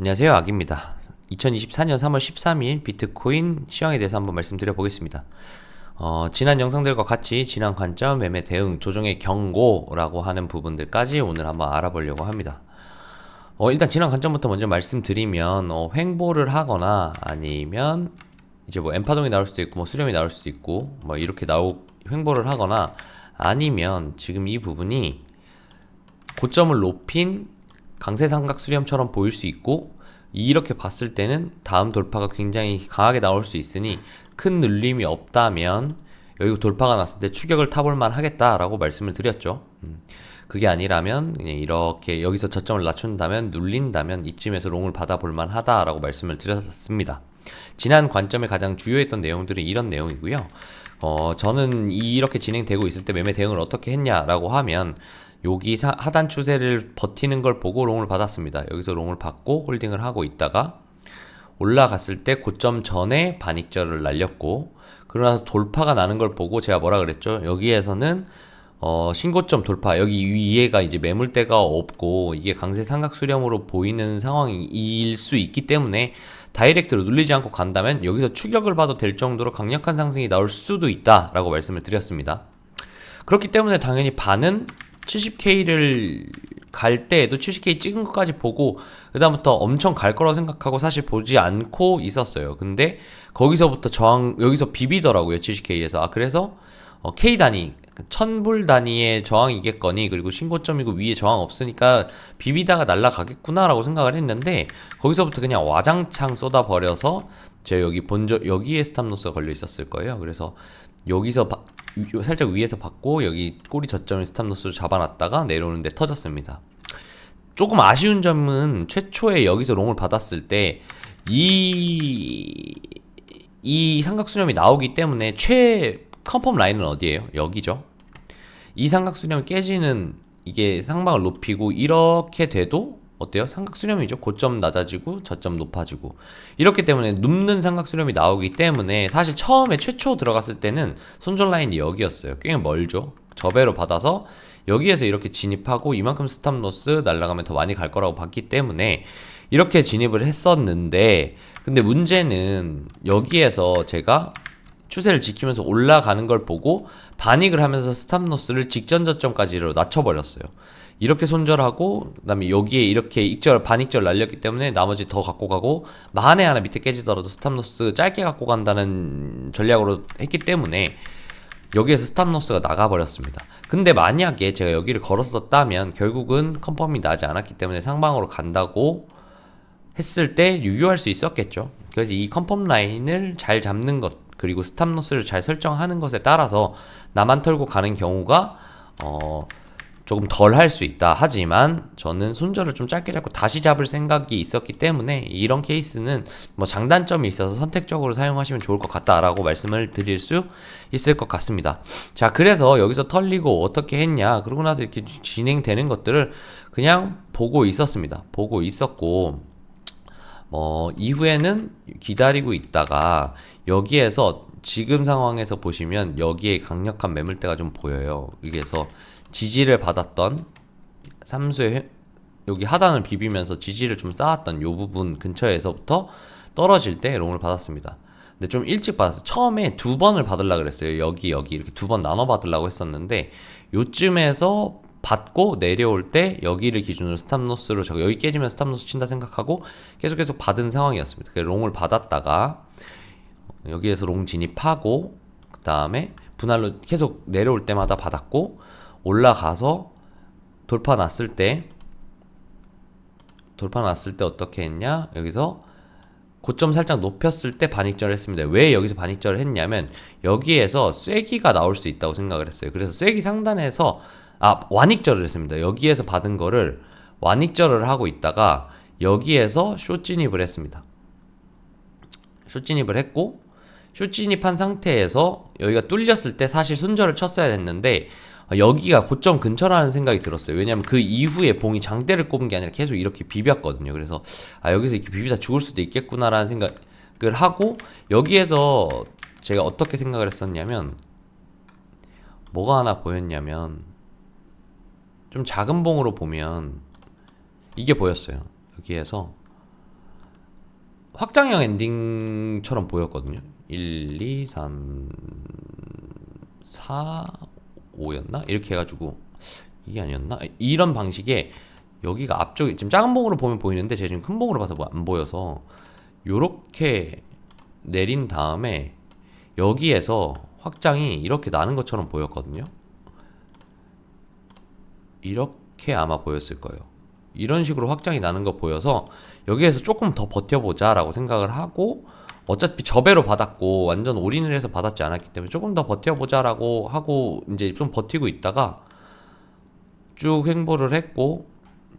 안녕하세요, 악입니다. 2024년 3월 13일 비트코인 시황에 대해서 한번 말씀드려 보겠습니다. 지난 영상들과 같이 지난 관점, 매매 대응, 조정의 경고라고 하는 부분들까지 오늘 한번 알아보려고 합니다. 일단 지난 관점부터 먼저 말씀드리면 횡보를 하거나 아니면 이제 뭐 엠파동이 나올 수도 있고 뭐 수렴이 나올 수도 있고 뭐 이렇게 횡보를 하거나 아니면 지금 이 부분이 고점을 높인 강세 삼각 수렴처럼 보일 수 있고, 이렇게 봤을 때는 다음 돌파가 굉장히 강하게 나올 수 있으니 큰 눌림이 없다면 여기 돌파가 났을 때 추격을 타볼만 하겠다라고 말씀을 드렸죠. 그게 아니라면 그냥 이렇게 여기서 저점을 낮춘다면, 눌린다면 이쯤에서 롱을 받아볼만 하다라고 말씀을 드렸었습니다. 지난 관점에 가장 주요했던 내용들은 이런 내용이고요. 저는 이렇게 진행되고 있을 때 매매 대응을 어떻게 했냐라고 하면, 여기 하단 추세를 버티는 걸 보고 롱을 받았습니다. 여기서 롱을 받고 홀딩을 하고 있다가 올라갔을 때 고점 전에 반익절을 날렸고, 그러나서 돌파가 나는 걸 보고 제가 뭐라 그랬죠? 여기에서는 신고점 돌파, 여기 위에가 이제 매물대가 없고 이게 강세 삼각 수렴으로 보이는 상황일 수 있기 때문에 다이렉트로 눌리지 않고 간다면 여기서 추격을 봐도 될 정도로 강력한 상승이 나올 수도 있다라고 말씀을 드렸습니다. 그렇기 때문에 당연히 반은 70K를 갈 때에도 70K 찍은 것까지 보고 그다음부터 엄청 갈 거라고 생각하고 사실 보지 않고 있었어요. 근데 거기서부터 여기서 비비더라고요. 70K에서. 그래서 K 단위, 1000불 단위의 저항이겠거니, 그리고 신고점이고 위에 저항 없으니까 비비다가 날라가겠구나라고 생각을 했는데, 거기서부터 그냥 와장창 쏟아버려서 제가 여기에 스탑로스가 걸려 있었을 거예요. 그래서 여기서 살짝 위에서 받고 여기 꼬리 저점을 스탑로스로 잡아놨다가 내려오는데 터졌습니다. 조금 아쉬운 점은 최초에 여기서 롱을 받았을 때 이 삼각수렴이 나오기 때문에 컨펌 라인은 어디예요? 여기죠. 이 삼각수렴이 깨지는, 이게 상방을 높이고 이렇게 돼도 어때요? 삼각수렴이죠. 고점 낮아지고 저점 높아지고, 이렇기 때문에 눕는 삼각수렴이 나오기 때문에 사실 처음에 최초 들어갔을 때는 손절 라인이 여기였어요. 꽤 멀죠. 저배로 받아서 여기에서 이렇게 진입하고 이만큼 스탑로스 날라가면 더 많이 갈 거라고 봤기 때문에 이렇게 진입을 했었는데, 근데 문제는 여기에서 제가 추세를 지키면서 올라가는 걸 보고 반익을 하면서 스탑로스를 직전 저점까지로 낮춰버렸어요. 이렇게 손절하고 그다음에 여기에 이렇게 반익절 날렸기 때문에 나머지 더 갖고 가고, 만에 하나 밑에 깨지더라도 스탑로스 짧게 갖고 간다는 전략으로 했기 때문에 여기에서 스탑로스가 나가버렸습니다. 근데 만약에 제가 여기를 걸었었다면 결국은 컨펌이 나지 않았기 때문에 상방으로 간다고 했을 때 유효할 수 있었겠죠. 그래서 이 컨펌 라인을 잘 잡는 것, 그리고 스탑로스를 잘 설정하는 것에 따라서 나만 털고 가는 경우가 조금 덜 할 수 있다. 하지만 저는 손절을 좀 짧게 잡고 다시 잡을 생각이 있었기 때문에 이런 케이스는 뭐 장단점이 있어서 선택적으로 사용하시면 좋을 것 같다라고 말씀을 드릴 수 있을 것 같습니다. 자, 그래서 여기서 털리고 어떻게 했냐, 그러고 나서 이렇게 진행되는 것들을 그냥 보고 있었습니다. 보고 있었고, 이후에는 기다리고 있다가 여기에서 지금 상황에서 보시면 여기에 강력한 매물대가 좀 보여요. 여기에서 지지를 받았던 삼수의 여기 하단을 비비면서 지지를 좀 쌓았던 요 부분 근처에서부터 떨어질 때 롱을 받았습니다. 근데 좀 일찍 받았어요. 처음에 두 번을 받으려고 그랬어요. 여기 이렇게 두 번 나눠 받으려고 했었는데, 요쯤에서 받고 내려올 때 여기를 기준으로 스탑로스로 여기 깨지면 스탑로스 친다 생각하고 계속 받은 상황이었습니다. 그래서 롱을 받았다가 여기에서 롱 진입하고 그 다음에 분할로 계속 내려올 때마다 받았고, 올라가서 돌파 났을 때 어떻게 했냐, 여기서 고점 살짝 높였을 때 반익절을 했습니다. 왜 여기서 반익절을 했냐면 여기에서 쐐기가 나올 수 있다고 생각을 했어요. 그래서 쐐기 상단에서 완익절을 했습니다. 여기에서 받은 거를 완익절을 하고 있다가 여기에서 숏 진입을 했습니다. 숏 진입을 했고, 숏 진입한 상태에서 여기가 뚫렸을 때 사실 손절을 쳤어야 됐는데 여기가 고점 근처라는 생각이 들었어요. 왜냐면 그 이후에 봉이 장대를 꼽은 게 아니라 계속 이렇게 비볐거든요. 그래서 여기서 이렇게 비비다 죽을 수도 있겠구나라는 생각을 하고, 여기에서 제가 어떻게 생각을 했었냐면, 뭐가 하나 보였냐면 좀 작은 봉으로 보면 이게 보였어요. 여기에서 확장형 엔딩처럼 보였거든요. 1, 2, 3, 4, 5였나? 이렇게 해가지고 이게 아니었나? 이런 방식의 여기가 앞쪽에 지금 작은 봉으로 보면 보이는데 제가 지금 큰 봉으로 봐서 뭐 안 보여서 요렇게 내린 다음에 여기에서 확장이 이렇게 나는 것처럼 보였거든요. 이렇게 아마 보였을 거예요. 이런 식으로 확장이 나는 거 보여서 여기에서 조금 더 버텨보자 라고 생각을 하고, 어차피 저배로 받았고 완전 올인을 해서 받았지 않았기 때문에 조금 더 버텨보자 라고 하고 이제 좀 버티고 있다가 쭉 횡보를 했고,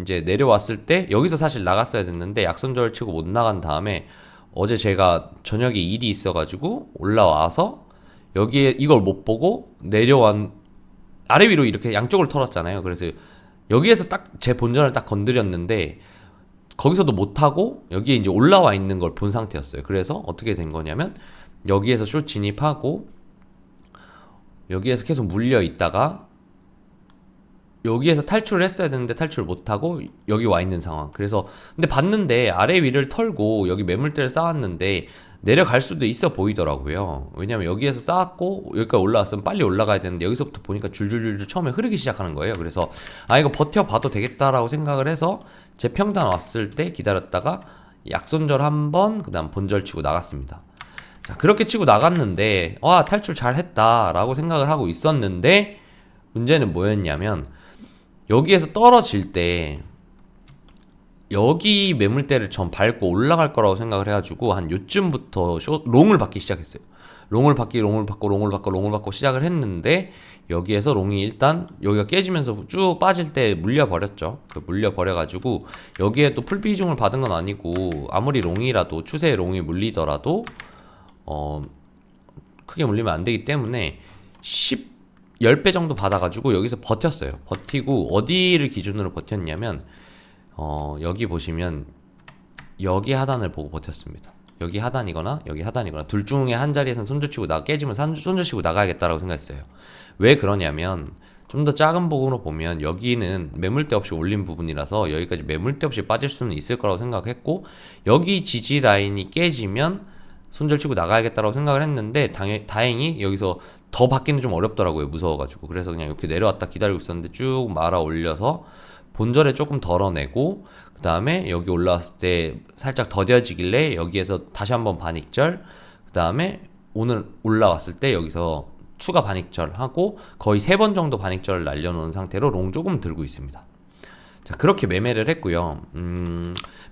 이제 내려왔을 때 여기서 사실 나갔어야 됐는데 약손절 치고 못 나간 다음에 어제 제가 저녁에 일이 있어가지고 올라와서 여기에 이걸 못 보고 내려온 아래 위로 이렇게 양쪽을 털었잖아요. 그래서 여기에서 딱 제 본전을 딱 건드렸는데 거기서도 못하고 여기에 이제 올라와 있는 걸 본 상태였어요. 그래서 어떻게 된 거냐면 여기에서 숏 진입하고 여기에서 계속 물려 있다가 여기에서 탈출을 했어야 되는데 탈출을 못하고 여기 와 있는 상황. 그래서 근데 봤는데 아래 위를 털고 여기 매물대를 쌓았는데 내려갈 수도 있어 보이더라고요. 왜냐면 여기에서 쌓았고 여기까지 올라왔으면 빨리 올라가야 되는데 여기서부터 보니까 줄줄줄줄 처음에 흐르기 시작하는 거예요. 그래서 아 이거 버텨봐도 되겠다라고 생각을 해서 제 평단 왔을 때 기다렸다가 약손절 한번 그다음 본절 치고 나갔습니다. 자 그렇게 치고 나갔는데 와 탈출 잘 했다라고 생각을 하고 있었는데 문제는 뭐였냐면 여기에서 떨어질 때 여기 매물대를 전 밟고 올라갈 거라고 생각을 해가지고 한 요쯤부터 롱을 받기 시작했어요. 롱을 받고 시작을 했는데 여기에서 롱이 일단 여기가 깨지면서 쭉 빠질 때 물려버렸죠. 물려버려가지고 여기에 또 풀비중을 받은 건 아니고 아무리 롱이라도 추세의 롱이 물리더라도 크게 물리면 안 되기 때문에 10배 정도 받아가지고 여기서 버텼어요. 버티고 어디를 기준으로 버텼냐면 여기 보시면 여기 하단을 보고 버텼습니다. 여기 하단이거나 여기 하단이거나 둘 중에 한 자리에선 손절치고 깨지면 손절치고 나가야겠다라고 생각했어요. 왜 그러냐면 좀 더 작은 부분으로 보면 여기는 매물대 없이 올린 부분이라서 여기까지 매물대 없이 빠질 수는 있을 거라고 생각했고 여기 지지 라인이 깨지면 손절치고 나가야겠다라고 생각을 했는데 다행히 여기서 더 받기는 좀 어렵더라고요. 무서워가지고. 그래서 그냥 이렇게 내려왔다 기다리고 있었는데 쭉 말아 올려서 본절에 조금 덜어내고 그 다음에 여기 올라왔을 때 살짝 더뎌지길래 여기에서 다시 한번 반익절, 그 다음에 오늘 올라왔을 때 여기서 추가 반익절 하고 거의 3번 정도 반익절을 날려놓은 상태로 롱 조금 들고 있습니다. 자 그렇게 매매를 했고요.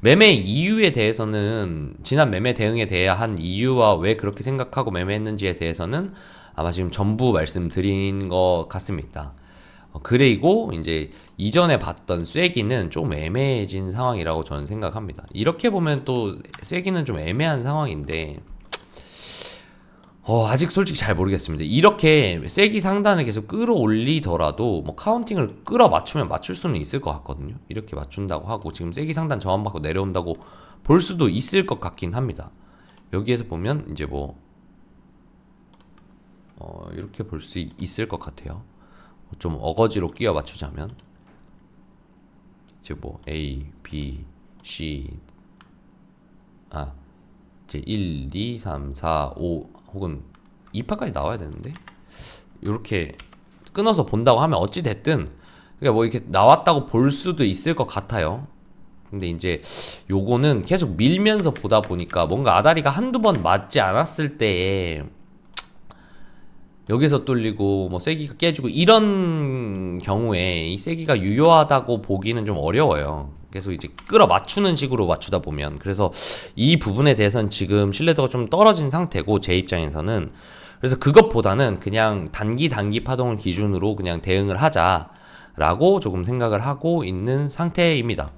매매 이유에 대해서는 지난 매매 대응에 대한 이유와 왜 그렇게 생각하고 매매했는지에 대해서는 아마 지금 전부 말씀드린 것 같습니다. 그리고 이제 이전에 봤던 쐐기는 좀 애매해진 상황이라고 저는 생각합니다. 이렇게 보면 또 쐐기는 좀 애매한 상황인데 아직 솔직히 잘 모르겠습니다. 이렇게 쐐기 상단을 계속 끌어올리더라도 뭐 카운팅을 끌어 맞추면 맞출 수는 있을 것 같거든요. 이렇게 맞춘다고 하고 지금 쐐기 상단 저항받고 내려온다고 볼 수도 있을 것 같긴 합니다. 여기에서 보면 이제 뭐 이렇게 볼 수 있을 것 같아요. 좀 어거지로 끼워 맞추자면 이제 뭐 A, B, C 이제 1, 2, 3, 4, 5 혹은 2파까지 나와야 되는데 이렇게 끊어서 본다고 하면 어찌 됐든 그러니까 뭐 이렇게 나왔다고 볼 수도 있을 것 같아요. 근데 이제 요거는 계속 밀면서 보다 보니까 뭔가 아다리가 한두 번 맞지 않았을 때에 여기서 뚫리고 뭐 쐐기가 깨지고 이런 경우에 이 쐐기가 유효하다고 보기는 좀 어려워요. 계속 이제 끌어 맞추는 식으로 맞추다 보면 그래서 이 부분에 대해서는 지금 신뢰도가 좀 떨어진 상태고 제 입장에서는 그래서 그것보다는 그냥 단기 파동을 기준으로 그냥 대응을 하자라고 조금 생각을 하고 있는 상태입니다.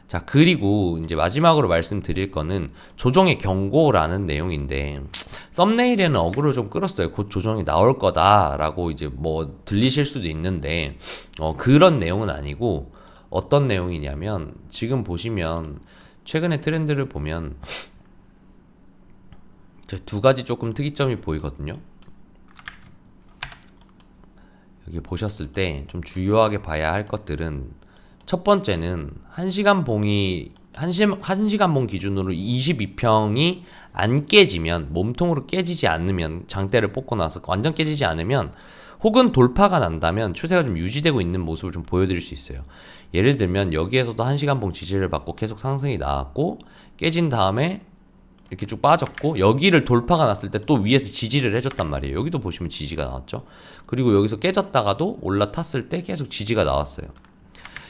자 그리고 이제 마지막으로 말씀드릴 거는 조정의 경고라는 내용인데 썸네일에는 어그로 좀 끌었어요. 곧 조정이 나올 거다라고 이제 뭐 들리실 수도 있는데 그런 내용은 아니고 어떤 내용이냐면 지금 보시면 최근의 트렌드를 보면 두 가지 조금 특이점이 보이거든요. 여기 보셨을 때 좀 주요하게 봐야 할 것들은 첫 번째는 1시간 봉이 한시간봉 기준으로 22평이 안 깨지면, 몸통으로 깨지지 않으면, 장대를 뽑고 나서 완전 깨지지 않으면, 혹은 돌파가 난다면 추세가 좀 유지되고 있는 모습을 좀 보여드릴 수 있어요. 예를 들면 여기에서도 한시간봉 지지를 받고 계속 상승이 나왔고, 깨진 다음에 이렇게 쭉 빠졌고, 여기를 돌파가 났을 때 또 위에서 지지를 해줬단 말이에요. 여기도 보시면 지지가 나왔죠. 그리고 여기서 깨졌다가도 올라탔을 때 계속 지지가 나왔어요.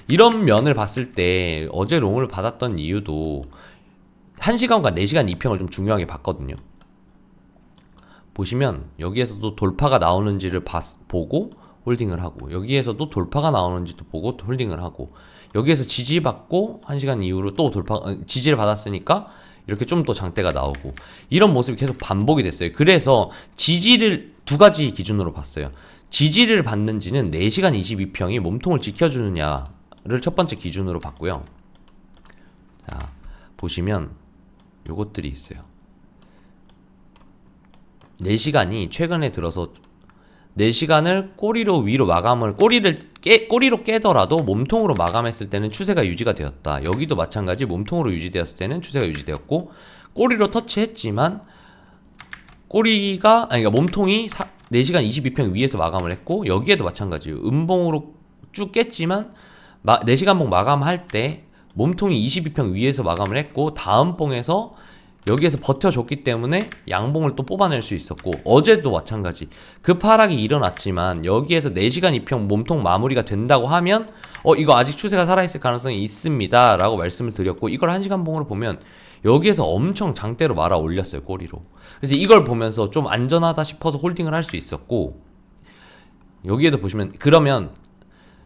이런 면을 봤을 때 어제 롱을 받았던 이유도 1시간과 4시간 2평을 좀 중요하게 봤거든요. 보시면 여기에서도 돌파가 나오는지를 보고 홀딩을 하고, 여기에서도 돌파가 나오는지도 보고 홀딩을 하고, 여기에서 지지받고 1시간 이후로 또 지지를 받았으니까 이렇게 좀 더 장대가 나오고, 이런 모습이 계속 반복이 됐어요. 그래서 지지를 두 가지 기준으로 봤어요. 지지를 받는지는 4시간 22평이 몸통을 지켜주느냐를 첫 번째 기준으로 봤고요. 자, 보시면 요것들이 있어요. 4시간이 최근에 들어서 4시간을 꼬리로 위로 마감을, 꼬리로 깨더라도 몸통으로 마감했을 때는 추세가 유지가 되었다. 여기도 마찬가지, 몸통으로 유지되었을 때는 추세가 유지되었고, 꼬리로 터치했지만 그러니까 몸통이 4시간 22평 위에서 마감을 했고, 여기에도 마찬가지예요. 음봉으로 쭉 깼지만 4시간봉 마감할 때 몸통이 22평 위에서 마감을 했고, 다음 봉에서 여기에서 버텨줬기 때문에 양봉을 또 뽑아낼 수 있었고, 어제도 마찬가지. 그 하락이 일어났지만 여기에서 4시간 2평 몸통 마무리가 된다고 하면 이거 아직 추세가 살아있을 가능성이 있습니다 라고 말씀을 드렸고, 이걸 1시간 봉으로 보면 여기에서 엄청 장대로 말아 올렸어요, 꼬리로. 그래서 이걸 보면서 좀 안전하다 싶어서 홀딩을 할 수 있었고, 여기에도 보시면, 그러면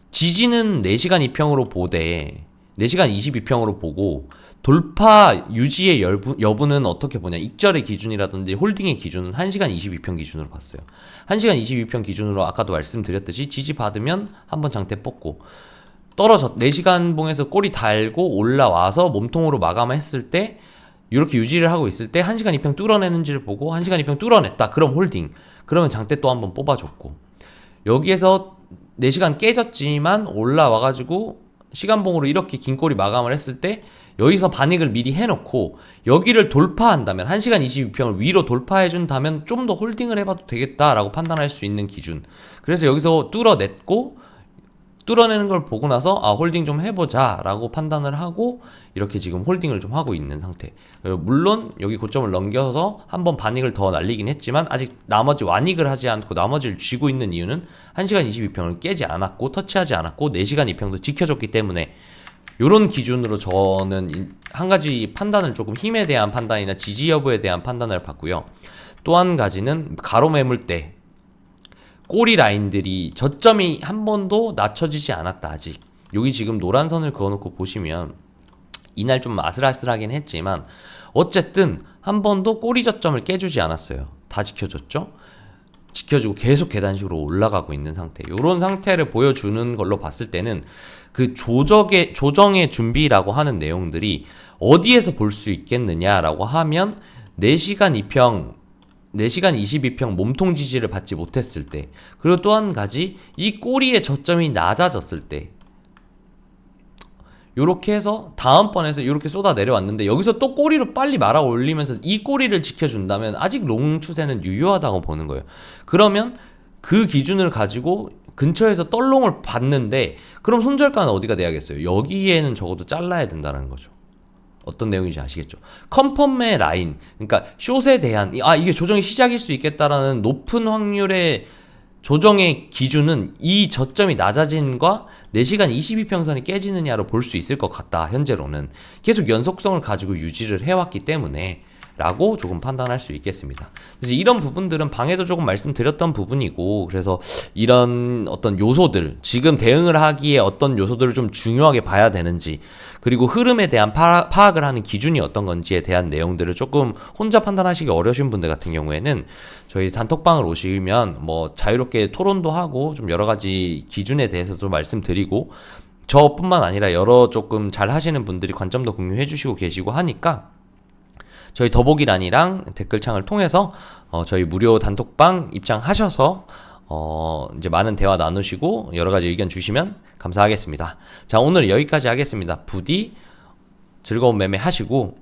지지는 4시간 2평으로 보되 4시간 22평으로 보고, 돌파 유지의 여부는 어떻게 보냐, 익절의 기준이라든지 홀딩의 기준은 1시간 22평 기준으로 봤어요. 1시간 22평 기준으로 아까도 말씀드렸듯이 지지 받으면 한번 장대 뽑고, 4시간 봉에서 꼬리 달고 올라와서 몸통으로 마감했을 때, 이렇게 유지를 하고 있을 때 1시간 2평 뚫어내는지를 보고 1시간 2평 뚫어냈다, 그럼 홀딩. 그러면 장대 또 한번 뽑아줬고, 여기에서 4시간 깨졌지만 올라와가지고 시간봉으로 이렇게 긴 꼬리 마감을 했을 때 여기서 반익을 미리 해놓고, 여기를 돌파한다면, 1시간 22평을 위로 돌파해준다면 좀 더 홀딩을 해봐도 되겠다라고 판단할 수 있는 기준. 그래서 여기서 뚫어내는 걸 보고 나서 홀딩 좀 해보자 라고 판단을 하고 이렇게 지금 홀딩을 좀 하고 있는 상태. 물론 여기 고점을 넘겨서 한번 반익을 더 날리긴 했지만, 아직 나머지 완익을 하지 않고 나머지를 쥐고 있는 이유는 1시간 22평을 깨지 않았고 터치하지 않았고 4시간 2평도 지켜줬기 때문에, 요런 기준으로 저는 한 가지 판단을, 조금 힘에 대한 판단이나 지지 여부에 대한 판단을 봤고요. 또 한 가지는 가로 매물대 꼬리 라인들이 저점이 한 번도 낮춰지지 않았다, 아직. 여기 지금 노란 선을 그어놓고 보시면 이날 좀 아슬아슬하긴 했지만 어쨌든 한 번도 꼬리 저점을 깨주지 않았어요. 다 지켜줬죠? 지켜주고 계속 계단식으로 올라가고 있는 상태. 이런 상태를 보여주는 걸로 봤을 때는 그 조정의 준비라고 하는 내용들이 어디에서 볼 수 있겠느냐라고 하면 4시간 22평 몸통 지지를 받지 못했을 때, 그리고 또 한 가지, 이 꼬리의 저점이 낮아졌을 때, 요렇게 해서 다음번에서 요렇게 쏟아 내려왔는데 여기서 또 꼬리로 빨리 말아 올리면서 이 꼬리를 지켜준다면 아직 롱 추세는 유효하다고 보는 거예요. 그러면 그 기준을 가지고 근처에서 떨롱을 봤는데, 그럼 손절가는 어디가 돼야겠어요? 여기에는 적어도 잘라야 된다는 거죠. 어떤 내용인지 아시겠죠? 컨펌의 라인, 그러니까 숏에 대한 이게 조정이 시작일 수 있겠다라는 높은 확률의 조정의 기준은 이 저점이 낮아진과 4시간 22평선이 깨지느냐로 볼 수 있을 것 같다. 현재로는 계속 연속성을 가지고 유지를 해왔기 때문에 라고 조금 판단할 수 있겠습니다. 그래서 이런 부분들은 방에도 조금 말씀드렸던 부분이고, 그래서 이런 어떤 요소들, 지금 대응을 하기에 어떤 요소들을 좀 중요하게 봐야 되는지, 그리고 흐름에 대한 파악을 하는 기준이 어떤 건지에 대한 내용들을 조금 혼자 판단하시기 어려우신 분들 같은 경우에는 저희 단톡방을 오시면 뭐 자유롭게 토론도 하고 좀 여러 가지 기준에 대해서도 말씀드리고, 저뿐만 아니라 여러 조금 잘 하시는 분들이 관점도 공유해 주시고 계시고 하니까 저희 더보기란이랑 댓글창을 통해서 저희 무료 단톡방 입장하셔서 이제 많은 대화 나누시고 여러 가지 의견 주시면 감사하겠습니다. 자, 오늘 여기까지 하겠습니다. 부디 즐거운 매매 하시고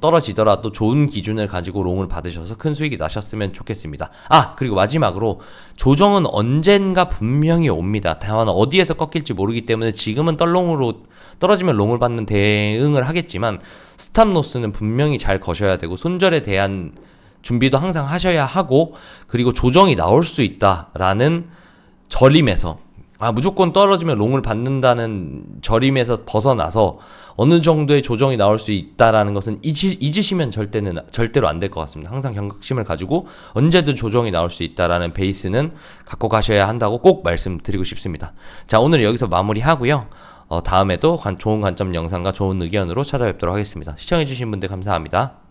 떨어지더라도 좋은 기준을 가지고 롱을 받으셔서 큰 수익이 나셨으면 좋겠습니다. 그리고 마지막으로 조정은 언젠가 분명히 옵니다. 다만 어디에서 꺾일지 모르기 때문에 지금은 떨어지면 롱을 받는 대응을 하겠지만 스탑로스는 분명히 잘 거셔야 되고 손절에 대한 준비도 항상 하셔야 하고, 그리고 조정이 나올 수 있다라는 저림에서 무조건 떨어지면 롱을 받는다는 저림에서 벗어나서 어느 정도의 조정이 나올 수 있다라는 것은 잊으시면 절대로 안 될 것 같습니다. 항상 경각심을 가지고 언제든 조정이 나올 수 있다라는 베이스는 갖고 가셔야 한다고 꼭 말씀드리고 싶습니다. 자, 오늘 여기서 마무리하고요. 다음에도 좋은 관점 영상과 좋은 의견으로 찾아뵙도록 하겠습니다. 시청해주신 분들 감사합니다.